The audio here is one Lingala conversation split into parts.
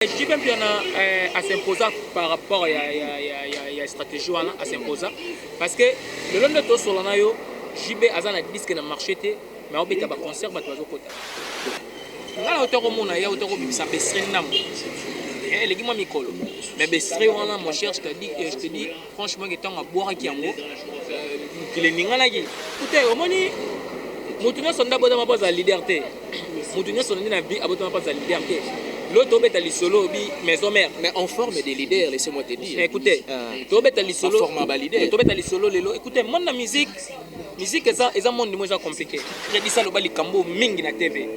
JB Mpiana à s'imposer par rapport à la stratégie à s'imposer parce que le long de tout sur l'anayo JB a un disque dans le marché mais on peut pas concert mais tu vas au côté là autant comme on a autant comme ça bestrer nam les gars mikolo mais bestrer on a mon cher je te dis franchement que tant à boire qui en haut qu'il est ningana qui écoutez au moins mutunya sonda boda mapaza la liberté mutunya sonda na vie abota mapaza la liberté l'autre bête à l'isolo bi maison mère mais en forme des leaders laissez-moi te dire écoutez to bête à l'isolo forme ba leader to bête à l'isolo lelo écoutez mon na musique ça monde moins compliqué redi ça le bali kambo mingi na TV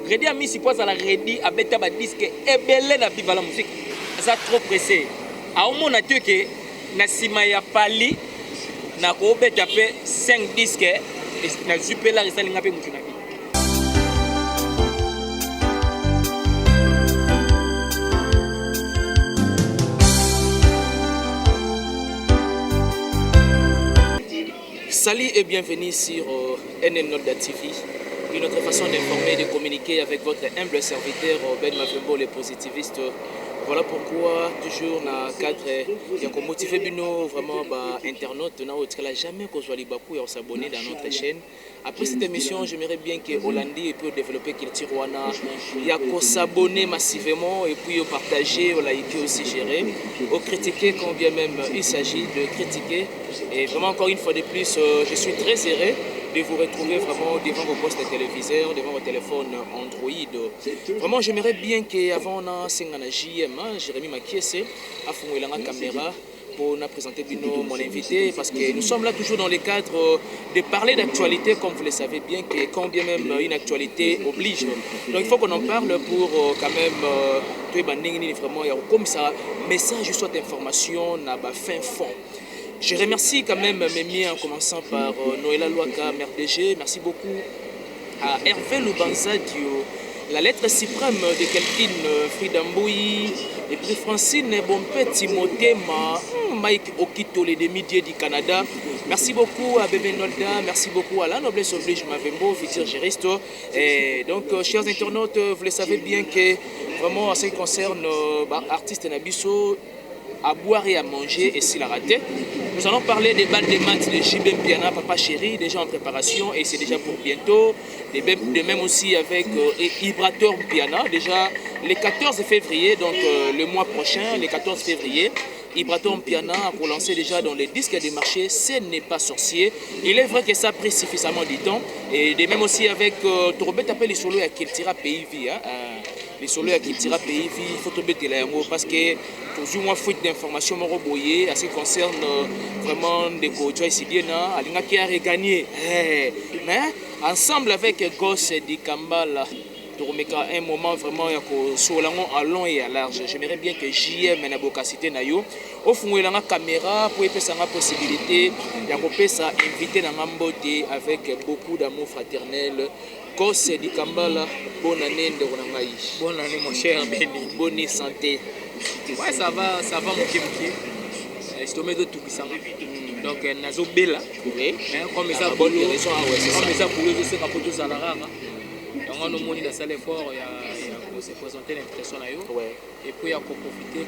redi ami si poza la redi a beta ba disque ebele na biva la musique ça trop pressé a au mona te que na sima ya pali na ko beta pe 5 disques na zupela risalinga pe mutu na vie. Salut et bienvenue sur NN Nord TV, une autre façon d'informer et de communiquer avec votre humble serviteur Ben Mavembo, les positivistes. Voilà pourquoi toujours dans le cadre de motiver vraiment internautes n'a jamais qu'on soit libakou et on s'abonner dans notre chaîne. Après cette émission, j'aimerais bien que Hollandi puisse développer culture wana, il y a qu'on s'abonner massivement et puis partager, liker aussi gérer, au critiquer quand bien même il s'agit de critiquer. Et vraiment encore une fois de plus, je suis très heureux de vous retrouver vraiment devant vos postes téléviseurs, devant vos téléphones Android. Vraiment, j'aimerais bien qu'avant on a JM, Jérémy Makiese, à fond la caméra pour nous présenter mon invité parce que nous sommes là toujours dans le cadre de parler d'actualité, comme vous le savez bien, que quand bien même une actualité oblige. Donc il faut qu'on en parle pour quand même vraiment comme ça, message soit information n'a pas fin fond. Je remercie quand même Mémie en commençant par Noëlla Louaka, mère DG. Merci beaucoup à Hervé Lubanza, la lettre suprême de Kelkin Fridamboui, et puis Francine Bompé, Timothée, Mike Okito, les demi-dieux du Canada. Merci beaucoup à Bébé Nolda, merci beaucoup à la noblesse oblige Mavembo, futur gériste. Et donc, chers internautes, vous le savez bien que vraiment, en ce qui concerne artistes Nabiso, à boire et à manger et s'il a raté. Nous allons parler des balles de maths de JB Mpiana, Papa Chéri, déjà en préparation et c'est déjà pour bientôt. De même aussi avec Ibrator Mpiana, déjà le 14 février, donc le mois prochain, le 14 février. Ibrator Mpiana a relancé déjà dans les disques des marchés, ce n'est pas sorcier. Il est vrai que ça a pris suffisamment de temps. Et de même aussi avec Torobet appelle les solos à Kiltira Pays Vie. Les solos à Kiltira Pays Vie, il faut tomber de l'amour parce que toujours moins fuite d'informations m'ont à ce qui concerne vraiment des coachs ici à l'Inga qui a regagné. Mais ensemble avec Gosse di Kambala, un moment vraiment sur à long et à large. J'aimerais bien que JM et Nabokacité Nayo au fond de la caméra pour épais la possibilité d'inviter dans Mambote avec beaucoup d'amour fraternel. Gosse di Kambala, bonne année de Ronangaï. Bonne année mon cher Béni. Bonne santé. Ouais, ça va mon kémké. Je te mets de tout ça. Donc, nazo bella. Oui. Comme ça, bonne raison. Comme ça, pour eux, je sais qu'à photo ça la rare. Donc, on a monté dans salle fort, il y a se présenter l'invitation à eux. Et puis, il y a pour profiter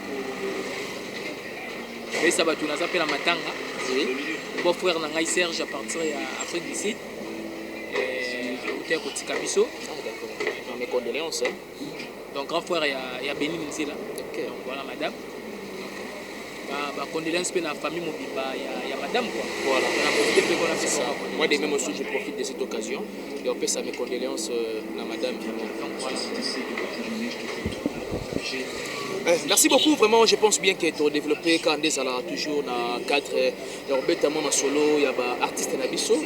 pour. Et ça va tout dans la matanga. Oui. Mon frère Nangaï Serge à partir de l'Afrique du Sud. Et au Tikabiso. Mes condoléances. Donc, grand frère, il y a Béni Nzela. Okay. Donc, voilà, madame. Condoléances à la famille Mobiba, il y a madame quoi. Voilà. On a profité de qu'on a fait ça. Moi, de même aussi, je profite de cette occasion et on peut ça mes condoléances à madame. Donc, voilà. Merci beaucoup, vraiment, je pense bien que tu as développé quand on a toujours dans le cadre de solo, il y a des artistes Nabiso,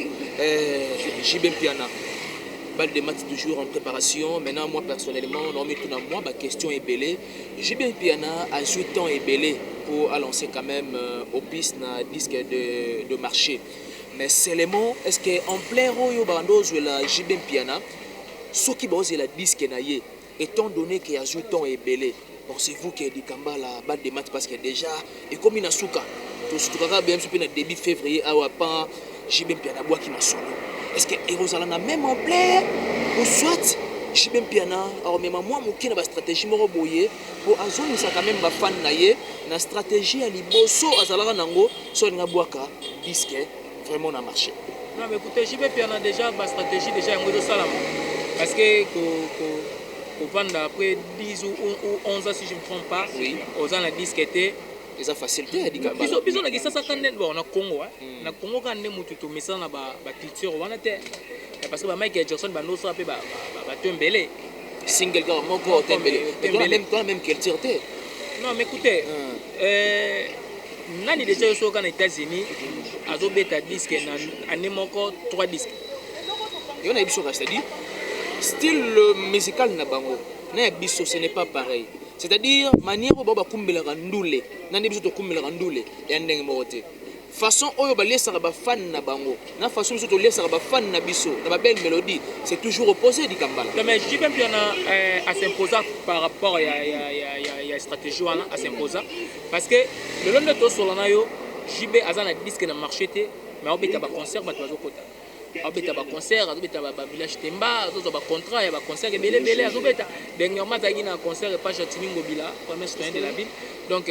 JB Mpiana. Balle de maths toujours en préparation. Maintenant, moi personnellement, on met tout dans moi, ma question est belle. JB Mpiana ajoute temps est belle pour lancer quand même aux pistes dans disque de marché. Mais seulement, est-ce qu'en plein royo bandos la JB Mpiana, ce qui base la disque naïe, étant donné qu'il ajoute temps est belle. Pensez-vous qu'il y a des cambas la balle de maths parce que déjà, et comme il y a souka, tout ce qui va bien se faire début février, à Wapan, JB Mpiana boit qui m'a sonné. Est-ce que Erosala n'a même en plein ou soit JB Piana alors même moi moki na ba stratégie moko boye pour azoni ça quand même ba fan na ye na stratégie ya liboso azalaka nango so nga bwaka disque vraiment na marché. Non mais écoutez JB Piana déjà ba stratégie déjà yango do salama parce que ko vendre après 10 ou 11 ans si je me trompe pas oui aux ans la disque était les a facilité à dire biso na kisa ça quand bon na Congo na Congo quand ne mutu to mesa na ba culture wana te parce que ba Michael Jackson ba no so pe ba tembele single gars moko tembele même culture te. Non mais écoutez nani déjà yo so quand aux États-Unis azo beta disque na année moko 3 disques yo na biso c'est-à-dire style musical na bango na biso ce n'est pas pareil. C'est-à-dire manière où baba kumbela kandoule nani biso to kumbela kandoule ya ndenge moko te façon oyo ba lesaka ba fan na bango na façon biso to lesaka ba fan na biso na ba belle mélodie c'est toujours opposé di Kambala. Non mais JB Piana à s'imposer par rapport ya stratégie wana à s'imposer parce que le long de to solana yo JB azana disque na marché te mais obeta ba concert ba tozo kota abeta ba concert azobeta ba village temba azozo ba contrat ya ba concert belé azobeta dernièrement tagi na concert pas Chatiningo Bila premier citoyen de la ville donc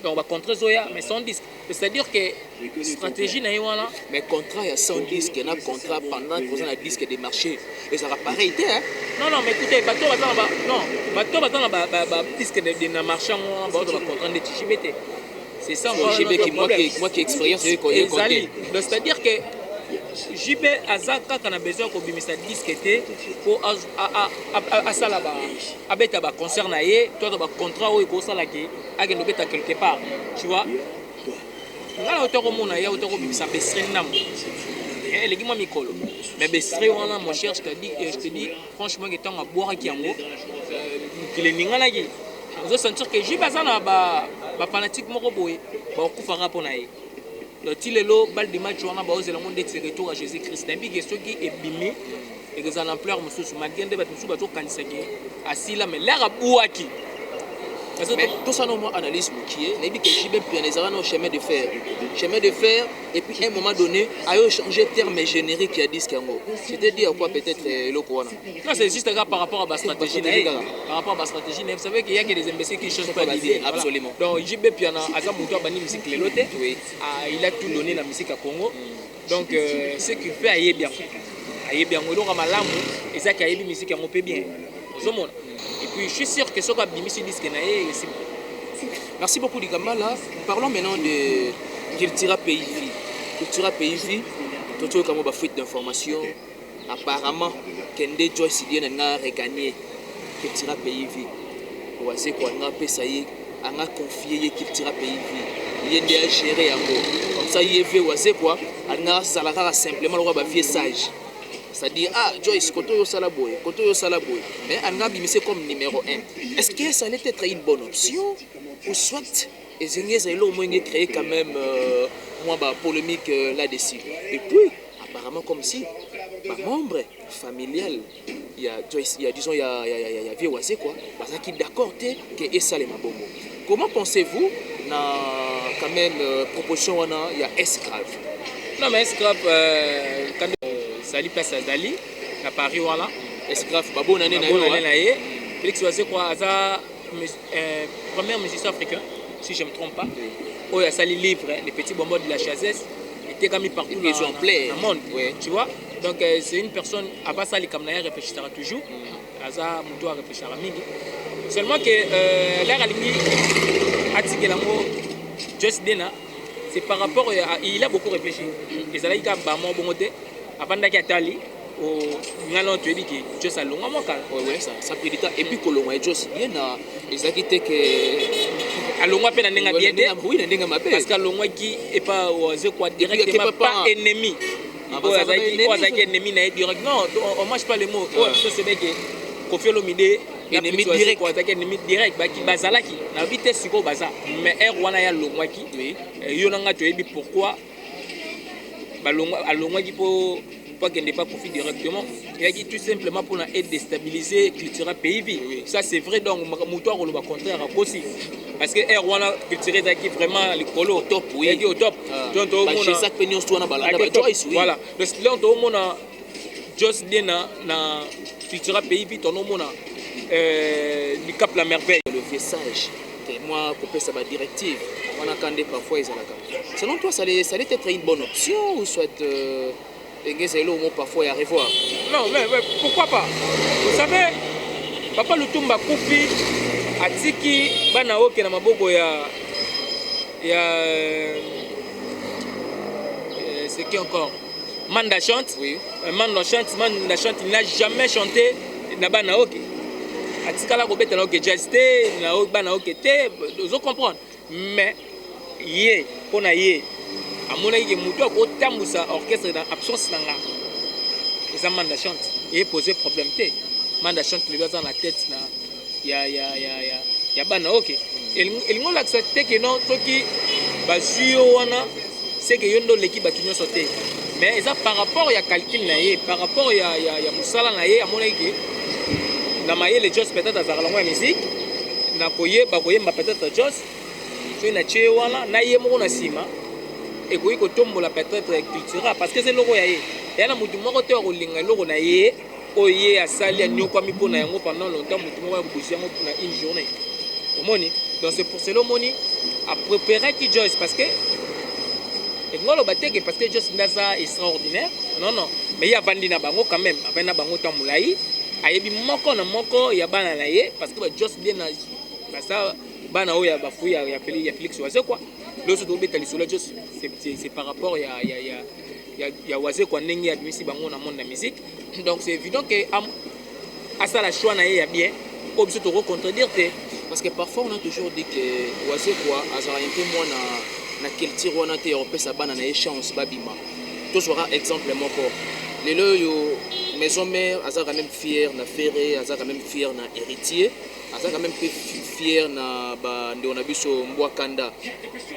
ba contrat zoya mais sans disque c'est-à-dire que stratégie na wana mais contrat ya sans disque na contrat pendant que on a disque des marchés et ça va pareil hein. Non mais écoutez bato bazana ba disque de na marché on ba contrat de TJBT c'est ça moi qui expérience c'est-à-dire que JB azaka kana besoin ko bimisa disque te pour asala ba abeta ba concert na ye toi ba contrat o ko sala ke agendo beta quelque part tu vois ngala otoko mona ya otoko bimisa bestre nam les gars mikolo mais bestre wana mon cher je te dis franchement que tant à boire ki yango qu'il est ningala ki zo sentir que JB azana ba fanatique moko boye ba okufanga pona ye le tilelo bal de match wana ba ozela monde de retour à Jésus-Christ nambi que ceux qui est bimé et que ça l'ampleur musu magende ba musu ba to kanisa ki asila mais l'air a bouaki mais tout ça non moi analyse qui est nambi que JB Piana ezala no chemin de fer et puis à un moment donné ayo changer terme générique ya disque yango c'est-à-dire quoi peut-être le wana non c'est juste par rapport à la stratégie par rapport à la stratégie vous savez qu'il y a que des imbéciles qui changent pas d'idée absolument donc JB Piana aza muto bani musique lelote il a tout donné la musique à Congo donc ce qui fait aye bien donc malamu et ça qui aye musique yango peut bien zomona et puis je suis sûr que ce qu'on a mis sur disque na ye c'est merci beaucoup Dikambala. Parlons maintenant de Cultura Pays Vie. Cultura Pays Vie, tout comme une fuite d'informations. Apparemment, Kende Joyce n'a regagné Cultura Pays Vie. C'est quoi, on a payé, on a confié Cultura Pays Vie. Il est géré en gros. Comme ça, il est fait, c'est quoi, on a simplement le vie sage. C'est-à-dire, ah, Joyce, Koto yo Salaboy. Mais on a mis comme numéro 1. Est-ce que ça allait être une bonne option? Ou soit, les Indiens ont créé quand même polémique là-dessus. Et puis, apparemment, comme si, membre familial, il y a Joyce, il y a disons, il y a Viewazé quoi, parce qu'il est d'accord que ça les mabombo. Comment pensez-vous na quand même proposition il y a S-Grave? Non mais S-Grave quand Sali place à Dali à Paris voilà S-Grave babo nané na ye Félix Viewazé quoi ça premier musicien africain si je ne me trompe pas où il y a Sali livre les petits bonbons de la Chazesse était comme partout dans le monde tu vois donc c'est une personne à bas Sali comme naïa réfléchira toujours Aza Mouto réfléchira mingi seulement que l'air aligné a tiré l'amour Just Dena c'est par rapport à il a beaucoup réfléchi et ça là il a bamon bongoté avant d'aller à Tali au ngalon tu dis que Just a longa mon cal ouais ça pris du temps et puis kolonga et Just bien na ezakite que alongwa pe na ndenga bien oui na ndenga mabe parce que alongwa qui est pas osé quoi directement pas ennemi Azaki ennemi na direct non on mange pas les mots ça c'est que Koffi Olomide ennemi direct quoi attaquer ennemi direct ba ki bazalaki na vitesse siko baza mais wana ya longwaki yo nanga to yebi pourquoi ba longwaki pour qu'il n'ait pas profité directement il a dit tout simplement pour être déstabiliser culture pays vie ça c'est vrai donc moutoir le contraire aussi parce que wana culture zaki vraiment le colo au top oui au top donc ça penion soit na balanda voilà donc là on mona Jos bien na culture pays vite on mona du Cap la Merveille. Le message que moi couper ça ma directive. On a quand parfois ils ont. Selon toi ça allait être une bonne option ou soit parfois y a revoir. Non mais pourquoi pas? Vous savez Papa Lutumba Koufi atiki bana oke na maboko ya c'est qui encore Manda chante. Oui. Manda chante, il n'a jamais chanté na bana oke. Atikala ko betela oke jazz na bana oke te, vous comprendre. Mais yé pona yé amona yé mutu ko tambusa orchestre dans absence nanga. Et ça Manda chante et poser problème te. Manda chante le gars dans la tête na ya bana oke. El ngola accepter que non toki basuyo wana c'est que yondo l'équipe a tenu sauter. Mais ça par rapport à calcul naie, par rapport à musala naie, à mon avis, na maye les Jos peut-être à la musique, na koye ma peut-être Jos, so na che wana na ye mo na sima, et koye ko tombola peut-être culturel parce que c'est logo yae. Et na mutu moko te ko linga logo na ye, oye asali a nyoko mi pona yango pendant longtemps mutu moko ko busia mo na une journée. Omoni, donc c'est pour cela moni à préparer qui Jos parce que et moi le batté parce que Jos Ndaza extraordinaire. Non mais il y a Bandina bango quand même, abena bango tamulai. Ayebi moko na moko ya bana na ye parce que Jos bien na ça bana o ya bafu ya Félix Oise quoi. L'autre doit betali sur le Jos c'est par rapport ya Oise quoi ndenge admisi bango na monde la musique. Donc c'est évident que à ça la choix na ye ya bien obligé de contredire parce que parfois on a toujours dit que Oise quoi azara un peu moins na quel tir on a été européen ça bana na échange babima tout sera exemple moko lelo yo maison mère azara quand même fier na ferré azara quand même fier na héritier azara quand même fier na ba ndona biso mbwakanda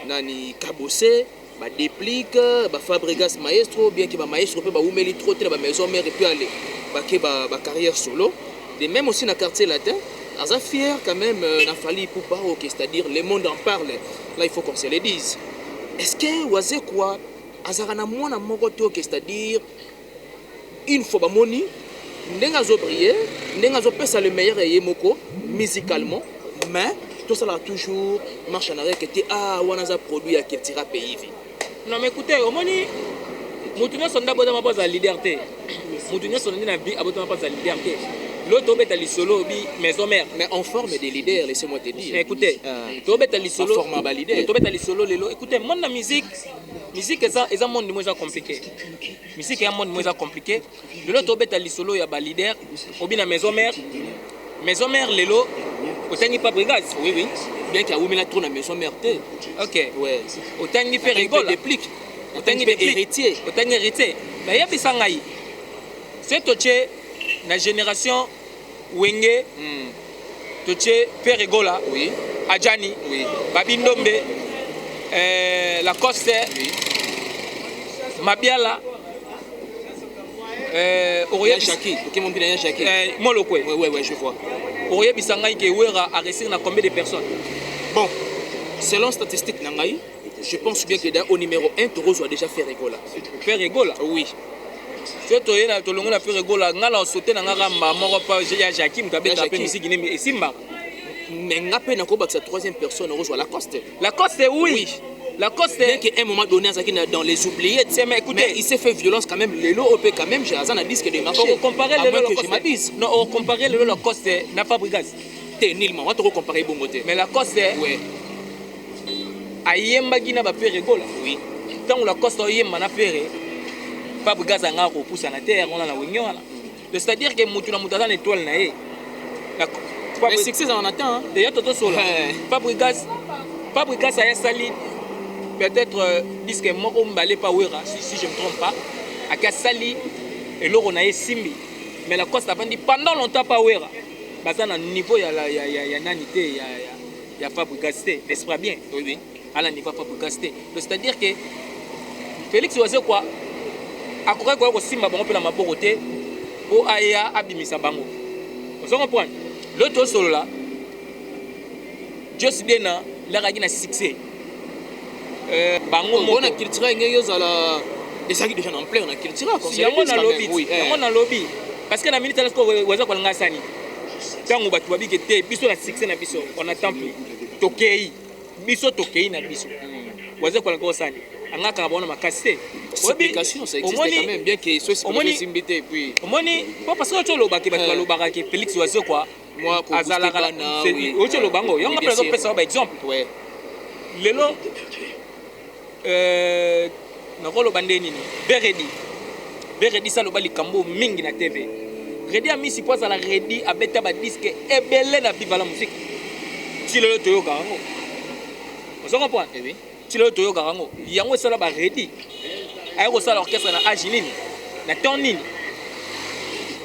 nani kabose ba déplique ba fabrigas maestro bien que ba maestro peut ba umeli trop te ba maison mère et puis aller ba carrière solo de même aussi na quartier latin azara fier quand même na fali pour pas c'est-à-dire le monde en parle là il faut qu'on se le dise. Est-ce que Oise quoi azarana mwana moko to c'est-à-dire une fois bamoni ndenga zo briller ndenga zo pesa le meilleur et moko musicalement mais tout ça là toujours marche en arrière que tu wana za produit à Kiltira pays. Non mais écoutez omoni mutunya sonda boda mapaza liberté mutunya sonda na vie abota mapaza liberté. L'autre est à l'isolo, maison mère. Mais en forme des leaders, laissez-moi te dire. Mais écoutez, tu es à l'isolo. En forme de leader. Tu es à l'isolo, écoutez, mon musique est un monde moins compliqué. Musique est un monde moins compliqué. L'autre est à l'isolo, il y a des leaders. Ou bien la maison mère. Maison mère, l'élo. Autant n'y pas brigade. Oui. Bien qu'il y a eu la tourne à maison mère. Ok. Ouais. Autant n'y fait rigole. Autant n'y fait héritier. Autant n'y héritier. Mais il y a des sangaï. C'est tout la génération Wenge, Toche Peregola, oui. Adjani, oui. Babindombe, Lacoste, oui. Mabiala, Oria Chaki, Molokwe. Oui, je vois. Oria Bisangaï qui a resté dans combien de personnes? Bon, selon statistique Nangaï, je pense bien que au numéro 1, Toro a déjà fait Regola. Fait Regola? Oui. C'est toi na tolongo na fait Regola, ngala sauter na ngara moko pa ya Jackie mutabe taper musique ni Simba. Mais ngape na ko ba sa troisième personne reçoit Lacoste. Lacoste oui. Lacoste bien qu'à un moment donné dans les oubliettes, mais écoutez, il s'est fait violence quand même. Lelo OP quand même, j'ai un disque de marché. On comparer le Lacoste. Non, on comparer le Lacoste na Fabregas. T'es nullement, on va te comparer bon côté. Mais Lacoste ouais. Ayemba gina ba faire Regola. Oui. Tant Lacoste ayemba na faire Fabregas anga ko pousse na terre on a na wignon là. C'est-à-dire que mutu na mutata na étoile na ye. Le succès en attend. D'ailleurs toto solo. Fabregas a sali peut-être disque moko mbale pa wera si je me trompe pas. Aka sali et loro na ye simbi. Mais la Coste a dit pendant longtemps pa wera. Baza na niveau ya nanité ya Fabregas té, n'est-ce pas bien? Oui. À la niveau Fabregas té. C'est-à-dire que Félix Oise quoi akoka ko simba bango pe na maboko té po aya abimisa bango. Vous comprenez? L'autre solo là Jos Dena la gagné na succès. Bango on a culture ngé yozala Et ça qui déjà en plein, on a culture. Yango na lobby. Yango na lobby. Parce que la minute là, waza kwa nga sani. Tango batu babi kete biso la succès na biso. On attend plus. Tokei. Biso tokei na biso. Waza kwa nga sani. Anga ka bona makasite. Explication, ça existe quand même bien que soit simbité et puis. Omoni, pas parce que tu lo baki batu lo baki Félix Wazo quoi. Moi ko azala na. Ocho lo bango. Yango prezo pesa ba exemple. Ouais. Lelo nakolo bande nini beredi ça loba likambo mingi na TV redi a misi poza la redi abeta ba disque ebele na bivala musique ti lelo toyoka ngo vous comprenez oui ti lelo toyoka ngo yango sala ba redi ayo ko sala orchestre na age nini na ton nini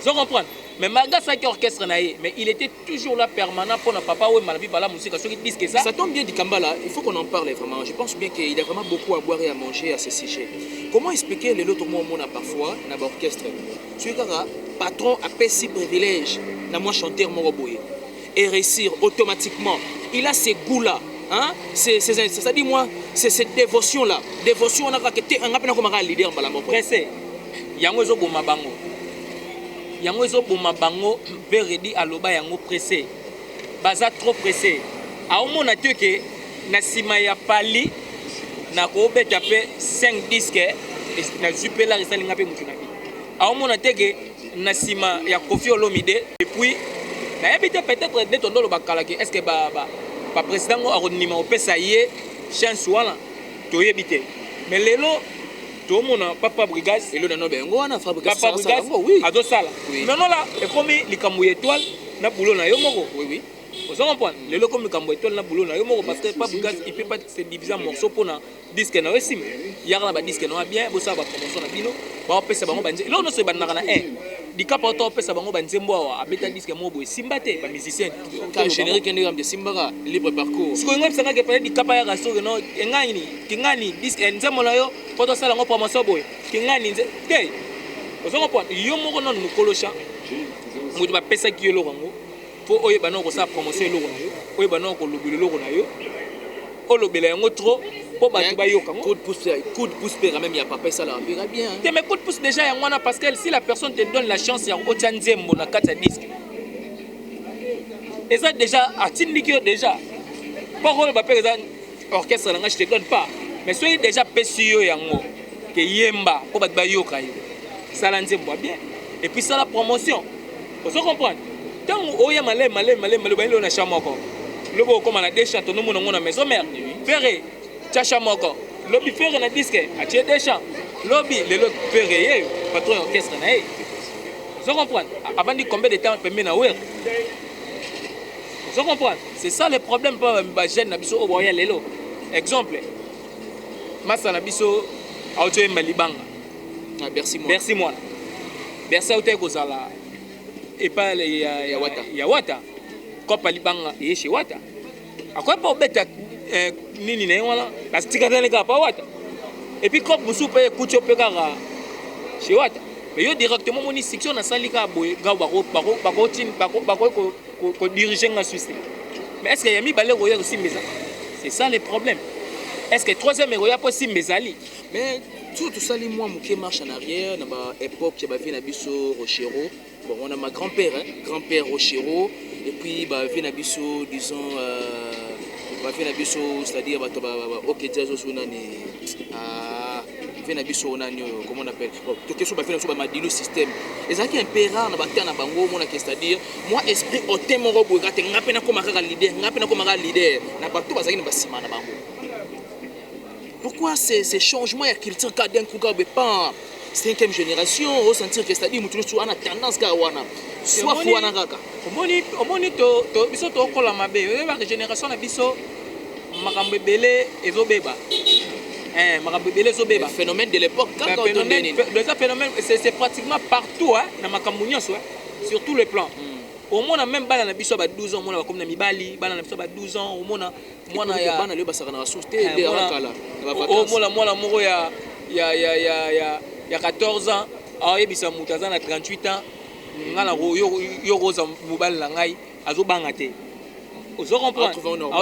vous comprenez. Mais malgré ça qui orchestre naïe, mais il était toujours là permanent pour ne pas ouais mal vivre la musique. Ceux qui disent que ça tombe bien du Kambala, il faut qu'on en parle vraiment. Je pense bien qu'il y a vraiment beaucoup à boire et à manger à ce sujet. Comment expliquer les autres mots on a parfois dans l'orchestre? Celui qui a patron a pas si privilège, n'a moi chanteur mon roboé et réussir automatiquement. Il a ces goûts là, hein? Ça dit moi, c'est cette dévotion là. Dévotion on a raqueté un rappel comme un leader dans la mort. Pressé. Yango zo boma bango. Yango ezo boma bango veredi aloba yango pressé baza trop pressé aomona te ke na sima ya pali na ko beta pe 5 disques na zupela risalinga pe mutu na bi aomona te ke na sima ya Koffi Olomide et puis na yebite peut-être de tondolo bakala ke est-ce que ba président ngo aronima opesa ye chance wala to yebite mais lelo tout le monde papa brigade et le nano bengo wana fabrique papa brigade oui ado sala maintenant là et comme likambo étoile na boulot na yo moko oui vous comprenez le lo comme likambo étoile na boulot na yo moko parce que papa brigade il peut pas se diviser en morceaux pour na disque na wesim yaka na ba disque na bien bo ça ba promotion na bino ba pesa bango banje là on se banaka na di kapa to pesa bango banzembo wa abeta disque mo bo simbate ba musicien quand générique ndi ngam de simbaka libre parcours ce ko ngam sanga ke pa di kapa ya raso no engani kingani disque nzemo na yo poto sala ngo promotion boy kingani nze te ozongo point yo moko non mukolosha mutu ba pesa ki yo lo ngo fo oye bana ko sa promotion lo na yo oye bana ko lobilo lo na yo o lobela yango trop pour ba tu ba yo kango coup de pouce quand même il y a pas ça là verra bien te mais coup de pouce déjà yango na parce que si la personne te donne la chance ya otia nzembo na kata disque et ça déjà atindiki yo déjà pour ba pe ça orchestre là je te donne pas mais soyez déjà pesi yo yango que yemba pour ba yo kayo ça la nzembo bien et puis ça la promotion vous comprenez tant oya malé ba lo na chamoko lobo comme na deux chants no mo na maison mère ferré chacha moko lobby ferré na disque a tie deux chants lobby le lot ferré patron orchestre na vous comprenez avant de combien de temps permet na ouais vous comprenez c'est ça le problème pour ba jeune na biso o boya lelo exemple masa na biso auto malibanga merci moi bercy auto ko sala et pas ya wata kopa libanga et chez wata akwa pa obeta nini na wala parce que kana ka pa wata et puis kop musu pe kucho pe kaka chez wata mais yo directement moni section na salika boy ga bako tin bako ko diriger nga Suisse mais est-ce que yami balé roya aussi mais c'est ça le problème est-ce que troisième roya possible mesali mais tout ça les moi qui marche en arrière na ba époque qui ba na biso Rochero bon on a ma grand-père grand-père Rochero et puis bah vient biso disons bah vient biso c'est-à-dire bah OK jazz so nani vient biso nani comment on appelle tout que so bah vient so bah madilo système et ça qui est un peu rare na bakta na bango mona c'est-à-dire moi esprit au thème robo gate ngapena comme ka leader na bato bazaki na basima na bango. Pourquoi ces changements et culture d'un coup pas 5e génération au sentir que c'est-à-dire mutu tu ana tendance ka wana soit wana kaka omoni to biso to kola mabe ba génération na biso makambe belé ezobeba makambe belé ezobeba phénomène de l'époque quand on phénomène c'est pratiquement partout hein na makambo nyonso sur tous les plans au moins même bana na biso ba 12 ans mona comme na mibali bana na biso ba 12 ans au moins mwana ya bana le basaka na société de rakala au mwana moko ya 14 ans ayebisa mutu aza na 38 ans ngana yo roza mobali na ngai azobanga te ozo comprendre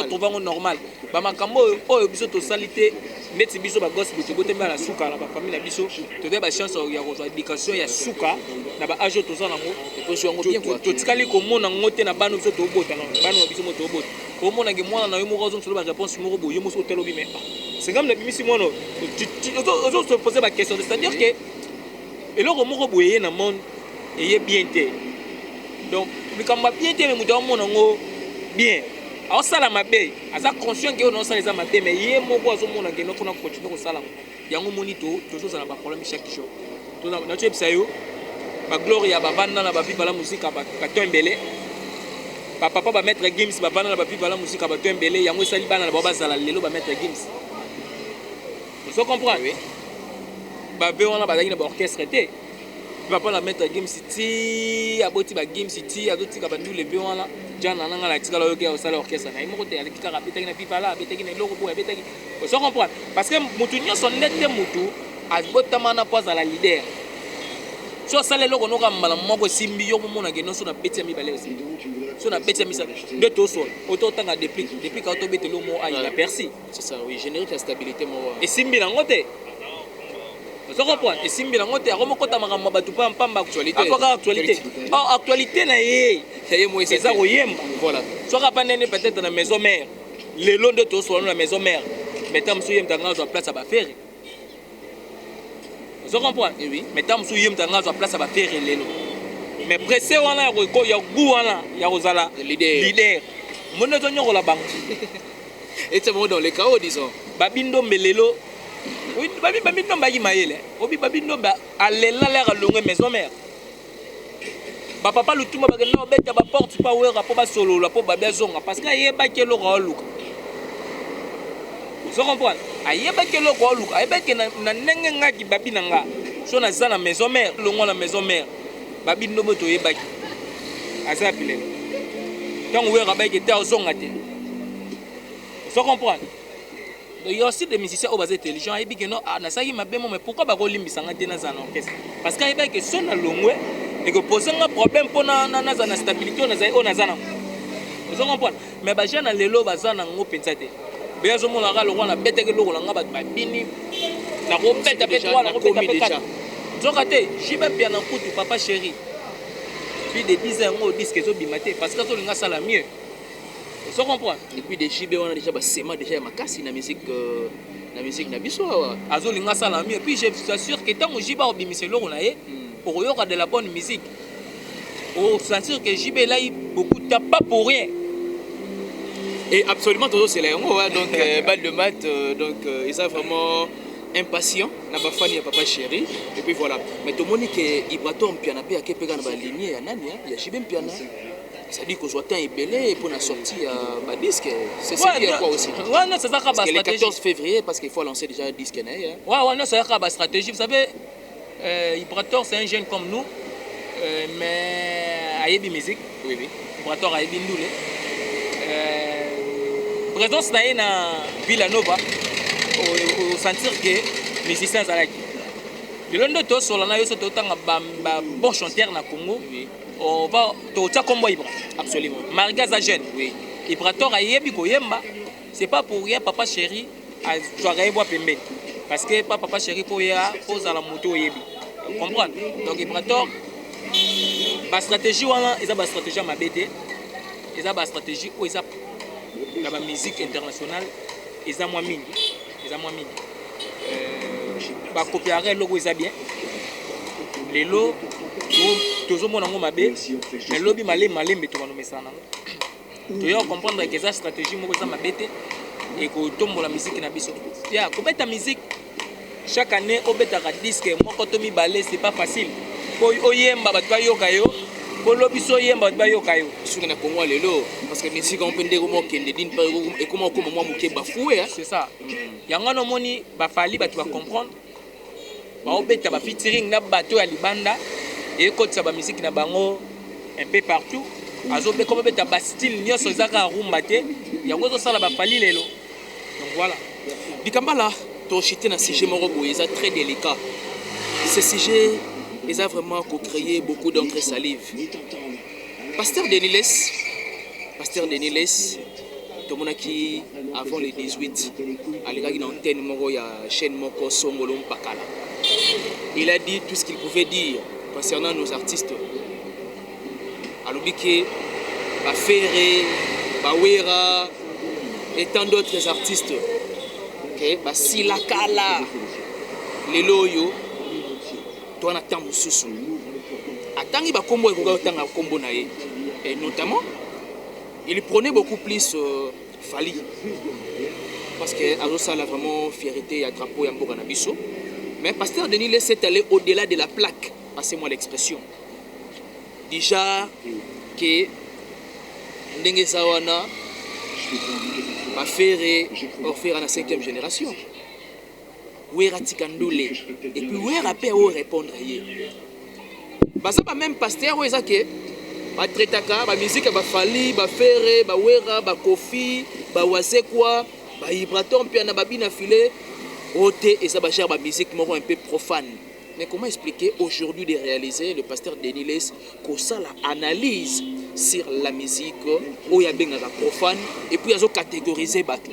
trouver un normal ba makambo oyo biso to salité neti biso ba gosse biso botemba la suka la ba famille na biso to de ba chance ya kozwa éducation ya suka na ba âge to za nango to zo ngo bien quoi to tikali ko mona ngote na banu biso to bota na banu biso mo to bota ko mona nge mwana na yo mo raison sur ba réponse mo boye mo so telobi mais c'est comme le bimisi mono ozo se poser ba question c'est-à-dire que eloko mo boye na monde et bien té donc likamba bien té mais muto mona ngo bien alors ça la mabe aza conscient que on ça les mabe mais yé moko azomona que non faut continuer ko sala yango monito toujours ça na ba problème chaque jour to na tu ebisayo ba gloria ba banda na ba viva la musique ba tombele papa ba mettre games ba banda na ba viva la musique ba tombele yango sali bana na ba bazala lelo ba mettre games vous comprenez oui ba be on a ba na ba orchestre té papa la mettre games city aboti ba games city azoti ka ba ndule be on la jana nanga la tikala yo ke au sala orchestre na imo kote aliki kaka betaki na viva la betaki na loko bo betaki vous comprenez parce que mutu nyonso ndete mutu azbotama na poza la leader so sala loko no ka mala moko simbi yo mona ke no so na beti ya mibale aussi so na beti ya misa de to so auto tanga depuis ka to betelo mo a il a persi c'est ça oui générique la stabilité mo et simbi na ngote vous comprenez et simbi na ngote akomo kota makamba batu pa mpamba actualité actualité na ye c'est ça oyemba voilà soit pas nene peut-être na maison mère le long de to so na maison mère metam so yem tanga zo place à ba faire vous comprenez oui metam so yem tanga zo place à ba faire lelo mais pressé wana ko ya gu wana ya ozala leader mono to nyoko la banque et c'est bon dans les chaos disons babindo melelo oui babindo ba yimayele obi babindo ba alela la longue maison mère papa lutuma ba no beta ba porte pa wera po ba solo la po ba bezonga parce que ayeba ke lo ko luka vous comprenez ayeba ke lo ko luka ayeba ke na nenge ngaki babi nanga so na za na maison mère longo na maison mère babi ndo moto yeba ki asa pilele tant wera ba ke ta zonga te vous comprenez il y a aussi des musiciens au bas intelligents et que non na saki mabe mo mais pourquoi ba ko limbisa ngate na za na orchestre parce que ayeba ke so na longwe et que poser un problème pour na stabilité on a zana vous comprenez mais ba jeune lelo bazana ngo pensa te bien zo mona ga lo na bete ke lo nga ba bini na ko beta beta wala ko beta beta zokate jibe bien na kutu papa chéri puis de 10 ans au disque zo bimate parce que zo linga sala mieux vous comprenez et puis des jibe on a déjà ba sema déjà makasi na musique na biso azo linga sala mieux puis je suis sûr que tant jiba obimise lo na ye pour y aura de la bonne musique. Au sentir que JB là beaucoup de pas pour rien. Et absolument toujours c'est là donc balle de maths donc ils sont vraiment impatients na ba fani ya papa chéri et puis voilà mais tout monde que Ibratom piana pe akepeka na ba lignée ya nani ya JB piana ça dit que soit temps belé pour la sortie ba disque c'est bien quoi aussi ouais non c'est ça ka le 14 février parce qu'il faut lancer déjà un disque né ouais non c'est ça ka stratégie vous savez Ibrator c'est un jeune comme nous mais ayebi musique oui Ibrator ayebi ndule présence na Villanova au sentir que musicien zalaki le londo to solana yo to tanga ba bon chanteur na Congo on va to tcha kombo Ibra absolument Marigaza jeune oui Ibrator ayebi ko yemba c'est pas pour rien papa chéri a joie bois pembe parce que papa chéri pour ya pose à la moto yebi comprendre donc Ibrator ba stratégie wana eza ba stratégie ma BT eza ba stratégie ou eza la ba musique internationale eza moins mingi ba copier logo eza bien lelo tozo mona ngo mabe mais lobi malembe to bano mesana to yo comprendre que eza stratégie moko eza ma BT et ko tombola musique na biso ya ko beta musique chaque année au beta disque moko to mi balé c'est pas facile ko oyemba bat ba yoka yo ko lobiso yemba bat ba yoka yo suka na Congo lelo parce que musique on peut ndeko mo kende din pa et comment moi muke bafoué c'est ça yanga no moni ba fali bat ba comprendre ba obeta ba featuring na bato ya libanda et ko tsa ba musique na bango un peu partout azobe comme beta ba style nyoso zaka rumba te yango zo sala ba fali lelo donc voilà Bikambala to chité na sujet moko boye ça très délicat ce sujet ils ont vraiment créé beaucoup d'encre salive. Pasteur Deniles, Pasteur Denis Les, tout le monde qui avant les 18, il a antenne chaîne Moko Songolo Pakala. Il a dit tout ce qu'il pouvait dire concernant nos artistes. Alors que Bafere, Bawera et tant d'autres artistes. Okay? Silakala, les loyo, toi on attend Moussou. Attends, il va combo et et notamment, il prenait beaucoup plus Fali. Parce que Azosa a vraiment fierté et drapeau et Mboganabiso. Mais Pasteur Denis Les s'est allé au-delà de la plaque. Passez-moi l'expression. Déjà que Ndenge Sawana va faire à la 5e génération. Ouera Tikandoule. Et puis Ouera peut répondre à lui. Ça va même Pasteur Oueza que ba tretaka ba musique ba Fali ba Ferre ba Ouera ba Kofi ba Wasekwa ba Ibraton puis na babina filé ôté et ça va cher ba musique un peu profane. Mais comment expliquer aujourd'hui de réaliser le pasteur Denis Les que ça la analyse sur la musique où il y a bien profane et puis ils ont catégorisé bateau.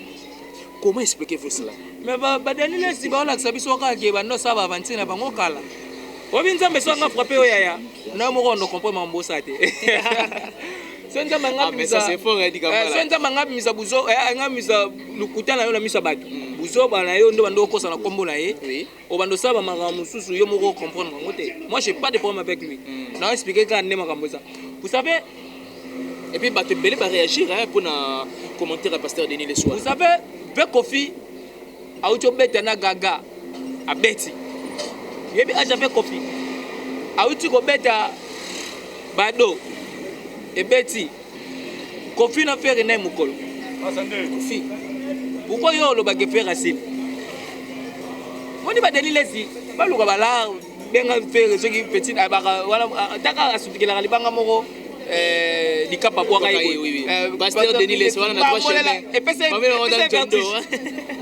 Comment expliquez-vous cela? Mais Denis Les si ba la sabiso ka ke ba no ça va avancer na bango kala. Obi nzambe so nga frappé oyaya. Na mo ko no comprendre mambosa te. Senza manga mais ça c'est fort dit comme ça. Senza manga misa buzo nga misa lukuta na yo na misa bato. Buzo bana yo ndo bando kosa na kombo na ye. Oui. O bando saba manga mususu yo moko comprendre ngo te. Moi j'ai pas de problème avec lui. Na expliquer quand ne manga mbosa. Vous savez et puis bato belé va réagir pour na commentaire à pasteur Denis Le soir. Vous savez Kofi a auto beta na gaga a beti. Yebi a jamais Kofi. A uti ko beta bado et Betty, Kofi n'a fait rien mukolo. Kofi. Pourquoi yo lo bagé faire assez? Moi ni ba Denis Les ba lo ba la benga faire ce qui petit voilà taka asukila libanga moko di kapa bwa kai. Oui. Pasteur Denis Les voilà na trois chemins. Et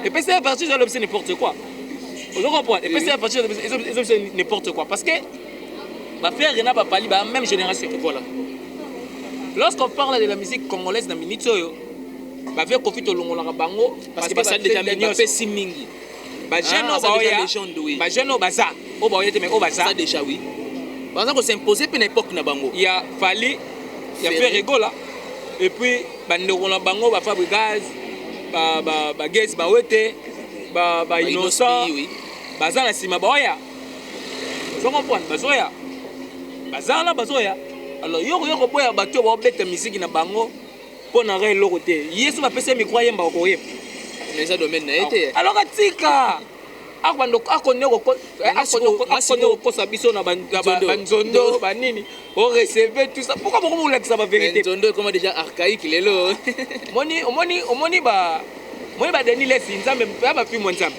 puis c'est parti sur l'obscène n'importe quoi. Vous comprenez? Et puis c'est parti sur l'obscène n'importe quoi parce que ba faire rien ba pali ba même génération voilà. Lorsqu'on parle de la musique congolaise dans Minitsoyo, bah vieux Kofi Tolongola Bango parce que ça déjà fait si mingi. Bah jeune Obaoya, bah jeune Obaza, Obaoya mais Obaza. Ça déjà oui. Par exemple, s'imposer pour l'époque na Bango. Il y a Fali, il y a Ferrego là, et puis bah Ndorona Bango, bah Fabrigaz, bah Gaze, bah Wete, bah Innocent, bah Zana Sima Baoya. Vous comprenez? Bah Zoya, bah Zana Bazoya. Alors yoko boya bato ba beta musique na bango pour na re lokote yesu ba pese micro yemba ko yem mais ça domaine na été alors atika akwando akoneko ko sabiso na banzondo banini o recevoir tout ça pourquoi beaucoup vous ça ba vérité banzondo comment déjà archaïque lelo omoni ba moi ba Denis Les nzambe ba fi mo nzambe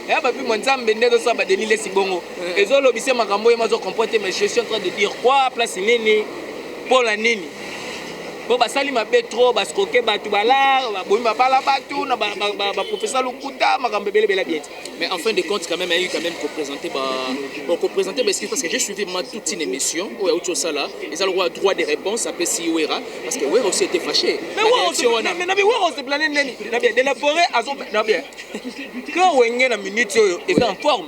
ya ba fi mo nzambe ndezo sa ba Denis Les bongo ezolo bise makambo yemazo comporter mais je suis en train de dire quoi place nini pour la nini bo basali mabe trop baskoke batu bala bomi babala batu na ba professeur Lukuta makambo bele bien mais en fin de compte quand même il y a eu quand même représenter parce que j'ai suivi toute une émission où il y a autre chose là ils ont le droit de réponse après si Ouera parce que Ouera aussi était fâché mais nabi Ouera se planer nani na bien de la forêt azo na bien quand wenge na minute yo est en forme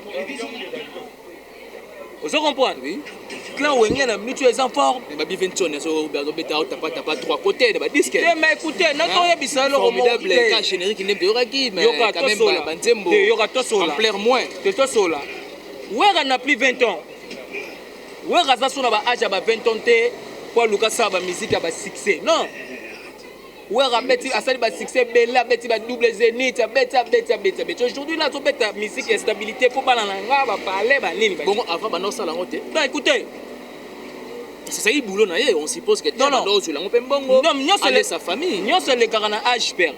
vous comprenez oui quand wenge na minute est en forme mais babi 20 tonnes so Roberto Beta tapa trois côtés de disque mais écoutez notre yebisa lo formidable cas générique n'est pas qui mais quand même banzembo yoka to sola en plaire moins to sola Ouera n'a plus 20 ans Ouera za sona ba âge ba 20 ans te pour Lucas sa ba musique ba succès non Ouera beti asali ba succès bela beti ba double zénith beti aujourd'hui là to beta musique et stabilité faut pas na nga ba parler ba nini bon avant ba non ça la ngote non écoutez c'est ça il boulot na on suppose que non sur la ngopé mbongo non sa famille nyo se le carana âge père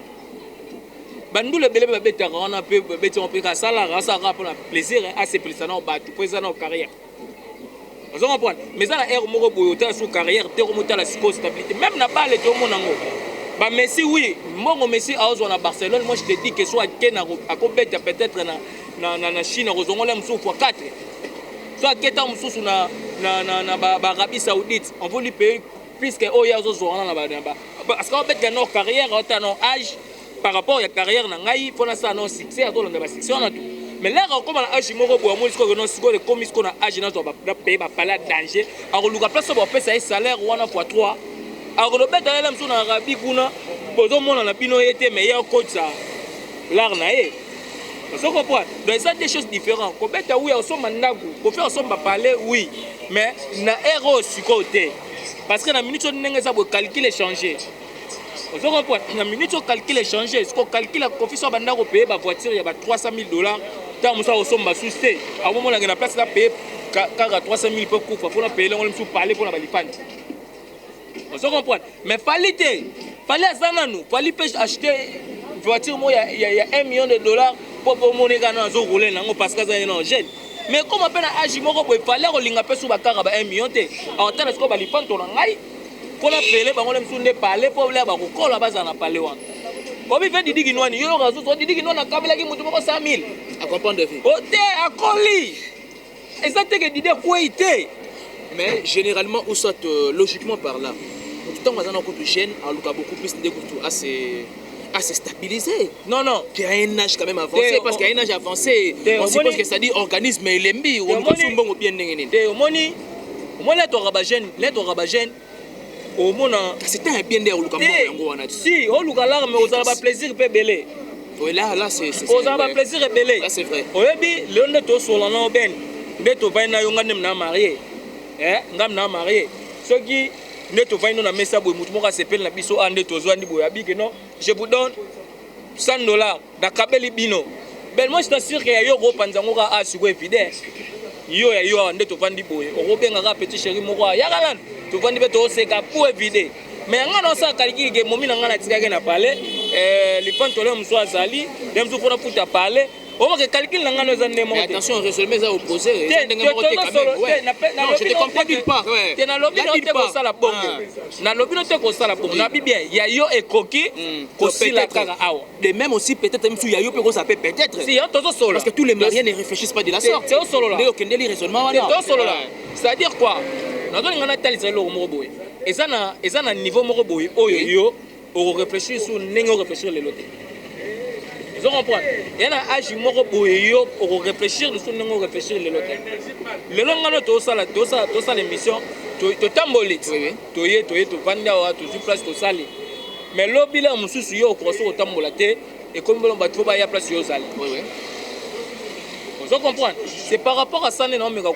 bandule bele ba beta on peut beti on peut ka sala ça pour la plaisir à se plaisir na ba tout présent en carrière vous comprenez mais ça la air moko boyota sur carrière te remonter la stabilité même na balle to monango bah Messi oui mon Messi a osé à Barcelone moi je te dis que soit Ken a compété peut-être na Chine rozongola msou fois 4 soit Keta msou na Arabie Saoudite on veut lui payer plus que oyo azozwaka na ba parce que obet no carrière ota no âge par rapport à carrière na ngai pona ça no succès atolanda ba succès na tout mais là comme na âge moko boya mo siko no siko le commis ko na âge na to ba payer ba pala danger akoluka place ba pesa salaire wana fois 3 akolobeta la mso na Arabi kuna bozo mona na bino yete meilleur coach l'art na e. Vous comprenez? Donc ça des choses différentes. Quand oui, on s'en mandagu, on fait on s'en parler oui, mais na héros sur côté. Parce que na minute on n'engue ça pour calculer changer. Vous comprenez? Na minute on calcule changer. Ce qu'on calcule la confiance banda ko payer ba voiture il y a $300,000. Tant ça on s'en ba souster. À un moment là na place là payer car 300,000 pour coup pour payer on me parler pour la balifane. Vous comprenez? Mais fallait ça nous, fallait acheter voiture moi il y a $1 million pour monnaie gana zo rouler nango parce que ça est non jeune mais comme appelle âge moko boy fallait rolinga pe sou bakara ba 1 million te awata na sko ba lipanto na ngai pona pele bango lem sunde parler pour là ba ko kola baza na parler wana obi fait didi kinwani yo razo so didi kinwana kabela ki mutu moko 100,000 à comprendre de vie o te akoli exacte que didi ko ité mais généralement ou soit logiquement par là tout temps bazana ko tu jeune en luka beaucoup plus de coups assez stabilisé. Non, non. Qui a un âge quand même avancé. Parce qu'il y a un âge avancé, on suppose que ça dit organisme et l'embi. On peut se bon bien n'engagner. Au moins, les torabagènes, au moins, c'est un bien d'air au Luka. Si, au Luka, mais aux arabes plaisir peut belé. Oui, là, c'est. Aux arabes plaisir est belé. Là, c'est vrai. Au début, le neto solano ben, neto vaina yonganem na marié. Ngam na marié. Ce qui. Neto vaino na mesa boy mutu moka sepel na biso ande tozwandi boy abiki non je vous donne $100 da kabeli bino ben moi je t'assure que yo go panzango ka asiko évident yo ya yo ande to vandi boy o benga ka petit chéri moko ya kalan to vandi be to seka pour évident mais ngana sa kaliki ke momi na ngana tika ke na parler li panto le mso azali dem so fona puta parler on va calculer l'angano zande mo. Attention, résolver ça opposé. Non, je te comprends d'une part. Tu na lobi no te ko sala bongo. Na lobi no te ko sala bongo. Na bien, il y a yo et coquille ko sila kaka awa. De même aussi peut-être même si il y a yo peut ça peut peut-être. Si, on solo. Parce que tous les mariés ne réfléchissent pas de la sorte. C'est au solo là. Mais aucun délire raisonnement là. C'est au solo là. C'est-à-dire quoi? Na doni ngana tali zelo mo boy. Ezana niveau mo boy oyo yo o réfléchir sur nengo réfléchir les lotés. Vous comprenez? Il y a un âge moko boyo pour réfléchir, nous sommes réfléchir les lotés. Le long de tout ça l'émission, tu tambolis, tu vandawa, tu place tu sali. Mais l'obi là, monsieur suyo au croissant au tambolate et comme on va trouver à place au sali. Vous comprenez? C'est par rapport à ça non mais quand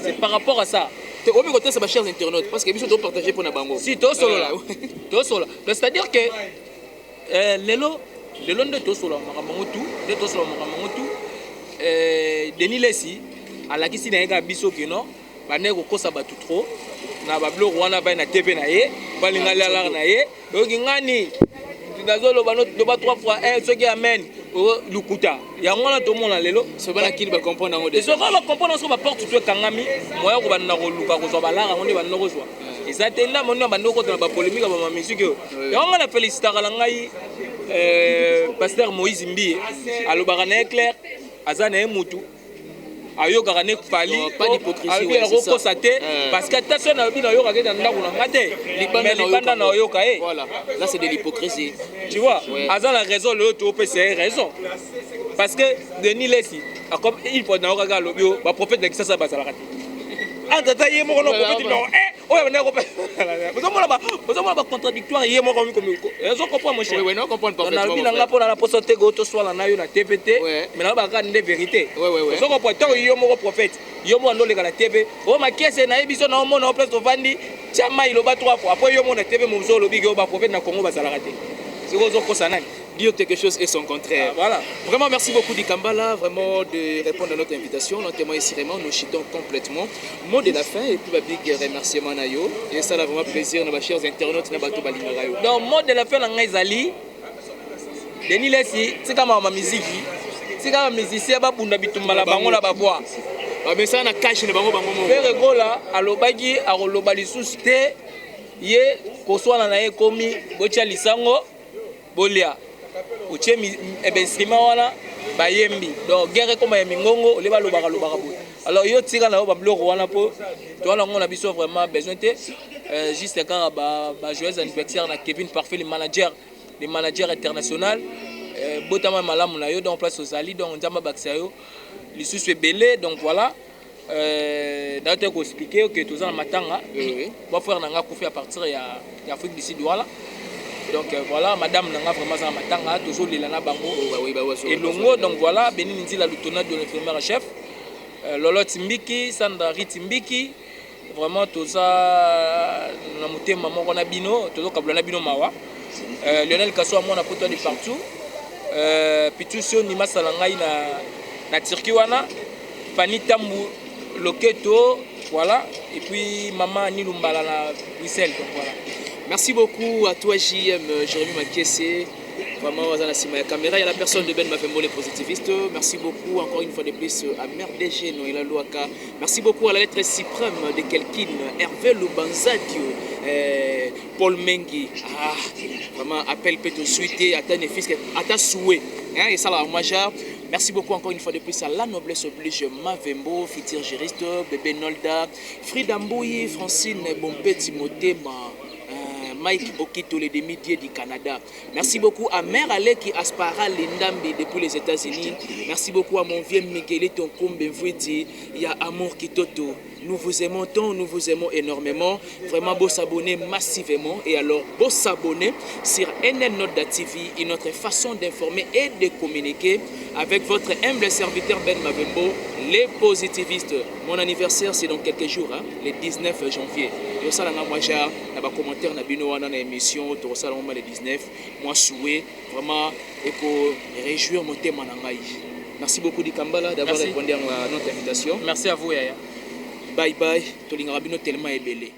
c'est par rapport à ça. C'est au côté ça ma chers internautes parce que nous doit partager pour na bango. Si tout solo là. Tout solo. C'est-à-dire que le long de tout cela, Denis Lessi, à la question d'un biso qui non, bané ko kosa batu trop, na bablo wana ba na TV na ye, balinga la na ye, donc ngani, nazolo ba no ba 3 fois 1 ce qui amène au lukuta. Ya ngona to mona lelo, so bana kini ba comprendre ngo de. So ba comprendre so ba porte to kangami, moya ko ba na ko luka ko so ba la ngoni ba no ko so. Ezatenda mona ba no ko na ba polémique ba ma musique yo. Ya ngona féliciter la ngai Pasteur Moïse Mbi alobaka na éclair azana emutu ayokaka ne fali pas d'hypocrisie akokosa te parce que attention na bino ayokaka na ndako na ngate libanda na oyoka voilà là c'est de l'hypocrisie tu vois azana raison le to c'est raison parce que Denis Lessi comme il faut na okaka lobio ba prophète de Kisasa bazalaka antata ye moko no prophète non oya na ko vous avez contradictoire hier moi comme ils ont compris mon cher oui non comprendre parfaitement on a vu pour la poste go to soit na yo na TVT mais na ba ka de vérité ils ont compris tant yo mo prophète yo mo ndole la TV o ma kiese na ebiso na mo na place to vandi chama ilo ba 3 fois après yo mo na TV mo zo lobi go ba prophète na Congo ba salaka te c'est ko ko sanani dire quelque chose et son contraire. Voilà. Vraiment, merci beaucoup Dikambala, vraiment de répondre à notre invitation. Notre témoin ici, vraiment, nous chitons complètement. Mot de la fin et puis big remerciement Nayo. Et ça, a vraiment plaisir, nos chers internautes, na bato balingarayo. Donc, mot de la fin, na ngazali. Denis Lessi, c'est comme ma musique. C'est comme ma musicien, ba bunda bitumba la bango la ba voix. Mais ça, na cache na bango bango. Père Gola, alobagi, alobali souste, ye, koswana na ye komi, bocha lisango, bolia. Uche instrument wana bayembi donc guerre comme ya mingongo le ba lobaka bo alors yo tika na ba bloko wana po to wana ngona biso vraiment besoin te juste car joyeux anniversaire na Kevin Parfait, le manager international. Botama malamu na yo donc place aux Ali donc nzamba baksayo lisusu belé donc voilà d'ailleurs qu'on expliquer que tous en matanga moi frère nanga koufi à partir ya Afrique du Sud voilà donc voilà madame nanga vraiment en matanga toujours lilana bango et longo donc voilà Bénin Nzila lieutenant de l'infirmière chef Lolo Timbiki Sandra Timbiki vraiment tous ça na mutema moko na bino toujours kabla bino mawa Lionel Kasso moi na poto de partout Pitusio ni masala ngai na Turquie wana Pani Tambu Loketo voilà et puis maman Nilumbala na Bruxelles donc voilà. Merci beaucoup à toi JM Jérémy Makessé. Vraiment à la caméra, il y a la personne de Ben Mavembo les positivistes. Merci beaucoup encore une fois de plus à Mère DG Noël Louaka. Merci beaucoup à la lettre suprême de Kelkin, Hervé Lubanzadio, Paul Mengi. Ah, vraiment appel peut te souhaiter à ta souhait. Et ça là, majeur. Merci beaucoup encore une fois de plus à la noblesse oblige Mavembo, Fitir Juriste, Bébé Nolda, Frida Mbouyi, Francine Bompé, Timothée, Mike Okito, les demi-dieux du Canada. Merci beaucoup à Mère Aleki Aspara Lindambi depuis les États-Unis. Merci beaucoup à mon vieux Miguelito Kombenvouidi. Il y a Amour Kitoto. Nous vous aimons tant, nous vous aimons énormément. Vraiment, beau s'abonner massivement. Et alors, beau s'abonner sur NN Noda TV, une autre façon d'informer et de communiquer avec votre humble serviteur Ben Mavembo, les positivistes. Mon anniversaire, c'est dans quelques jours, hein, le 19 janvier. Et ça, moi, j'ai un commentaire dans l'émission, tout ça, le 19. Moi, souhait vraiment et pour réjouir mon thème en anglais. Merci beaucoup, Dikambala, d'avoir répondu à notre invitation. Merci à vous, Yaya. Bye bye, Tolinga Rabino tellement ébélé.